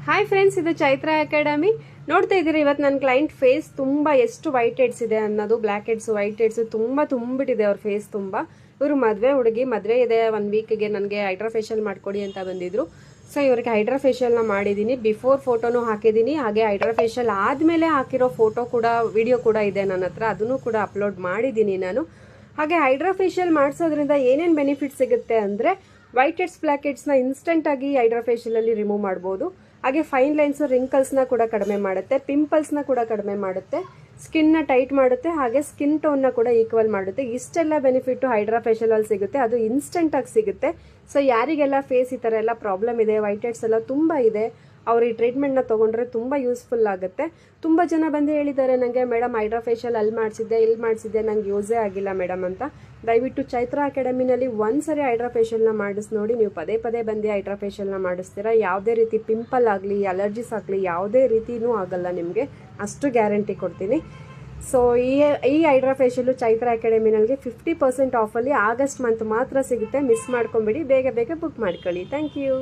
Hi friends, ಇದು Chaitra academy. ನೋಡ್ತಾ ಇದ್ದೀರಿ, ಇವತ್ತು ನನ್ನ ಕ್ಲೈಂಟ್ ಫೇಸ್ ತುಂಬ ಎಷ್ಟು ವೈಟ್ ಹೆಡ್ಸ್ ಇದೆ ಅನ್ನೋದು. ಬ್ಲ್ಯಾಕ್ ಹೆಡ್ಸ್, ವೈಟ್ ಹೆಡ್ಸ್ ತುಂಬ ತುಂಬಿಟ್ಟಿದೆ ಅವ್ರ ಫೇಸ್ ತುಂಬ. ಇವರು ಮದುವೆ ಹುಡುಗಿ, ಮದುವೆ ಇದೆ, 1 ವೀಕ್ಗೆ ನನಗೆ ಹೈಡ್ರಾ ಫೇಶಿಯಲ್ ಮಾಡಿಕೊಡಿ ಅಂತ ಬಂದಿದ್ರು. ಸೊ ಇವ್ರಿಗೆ ಹೈಡ್ರಾ ಫೇಶಿಯಲ್ನ ಮಾಡಿದ್ದೀನಿ. ಬಿಫೋರ್ ಫೋಟೋನು ಹಾಕಿದ್ದೀನಿ, ಹಾಗೆ ಹೈಡ್ರಾ ಫೇಶಿಯಲ್ ಆದಮೇಲೆ ಹಾಕಿರೋ ಫೋಟೋ ಕೂಡ, ವಿಡಿಯೋ ಕೂಡ ಇದೆ ನನ್ನ ಹತ್ರ, ಅದನ್ನು ಕೂಡ ಅಪ್ಲೋಡ್ ಮಾಡಿದ್ದೀನಿ ನಾನು. ಹಾಗೆ ಹೈಡ್ರಾ ಫೇಶಿಯಲ್ ಮಾಡಿಸೋದ್ರಿಂದ ಏನೇನು ಬೆನಿಫಿಟ್ ಸಿಗುತ್ತೆ ಅಂದರೆ, ವೈಟ್ ಹೆಡ್ಸ್, ಬ್ಲ್ಯಾಕ್ ಹೆಡ್ಸ್ನ ಇನ್ಸ್ಟೆಂಟಾಗಿ ಹೈಡ್ರಾ ಫೇಶಿಯಲಲ್ಲಿ ರಿಮೂವ್ ಮಾಡ್ಬೋದು. ಹಾಗೆ ಫೈನ್ ಲೈನ್ಸು, ರಿಂಕಲ್ಸ್ನ ಕೂಡ ಕಡಿಮೆ ಮಾಡುತ್ತೆ, ಪಿಂಪಲ್ಸ್ನ ಕೂಡ ಕಡಿಮೆ ಮಾಡುತ್ತೆ, ಸ್ಕಿನ್ನ ಟೈಟ್ ಮಾಡುತ್ತೆ, ಹಾಗೆ ಸ್ಕಿನ್ ಟೋನ್ನ ಕೂಡ ಈಕ್ವಲ್ ಮಾಡುತ್ತೆ. ಇಷ್ಟೆಲ್ಲ ಬೆನಿಫಿಟ್ಟು ಹೈಡ್ರಾ ಫೇಶಿಯಲಲ್ಲಿ ಸಿಗುತ್ತೆ, ಅದು ಇನ್ಸ್ಟೆಂಟಾಗಿ ಸಿಗುತ್ತೆ. ಸೊ ಯಾರಿಗೆಲ್ಲ ಫೇಸ್ ಈ ಥರ ಎಲ್ಲ ಪ್ರಾಬ್ಲಮ್ ಇದೆ, ವೈಟ್ ಹೆಡ್ಸ್ ಎಲ್ಲ ತುಂಬ ಇದೆ, ಅವ್ರು ಈ ಟ್ರೀಟ್ಮೆಂಟ್ನ ತೊಗೊಂಡ್ರೆ ತುಂಬ ಯೂಸ್ಫುಲ್ ಆಗುತ್ತೆ. ತುಂಬ ಜನ ಬಂದು ಹೇಳಿದ್ದಾರೆ ನನಗೆ, ಮೇಡಮ್ ಹೈಡ್ರಾ ಫೇಶಿಯಲ್ ಅಲ್ಲಿ ಮಾಡಿಸಿದ್ದೆ, ಇಲ್ಲಿ ಮಾಡಿಸಿದ್ದೆ, ನಂಗೆ ಯೂಸೇ ಆಗಿಲ್ಲ ಮೇಡಮ್ ಅಂತ. ದಯವಿಟ್ಟು ಚೈತ್ರ ಅಕಾಡೆಮಿನಲ್ಲಿ ಒಂದ್ಸರಿ ಹೈಡ್ರಾ ಫೇಶಿಯಲ್ನ ಮಾಡಿಸಿ ನೋಡಿ. ನೀವು ಪದೇ ಪದೇ ಬಂದು ಹೈಡ್ರಾ ಫೇಶಿಯಲ್ನ ಮಾಡಿಸ್ತೀರಾ, ಯಾವುದೇ ರೀತಿ ಪಿಂಪಲ್ ಆಗಲಿ, ಅಲರ್ಜೀಸ್ ಆಗಲಿ ಯಾವುದೇ ರೀತಿಯೂ ಆಗಲ್ಲ ನಿಮಗೆ, ಅಷ್ಟು ಗ್ಯಾರಂಟಿ ಕೊಡ್ತೀನಿ. ಸೊ ಈ ಹೈಡ್ರಾ ಫೇಶಿಯಲು ಚೈತ್ರ ಅಕಾಡೆಮಿನಲ್ಲಿ 50% ಆಫಲ್ಲಿ ಆಗಸ್ಟ್ ಮಂತ್ ಮಾತ್ರ ಸಿಗುತ್ತೆ. ಮಿಸ್ ಮಾಡ್ಕೊಂಬಿಡಿ, ಬೇಗ ಬೇಗ ಬುಕ್ ಮಾಡ್ಕೊಳ್ಳಿ. Thank you.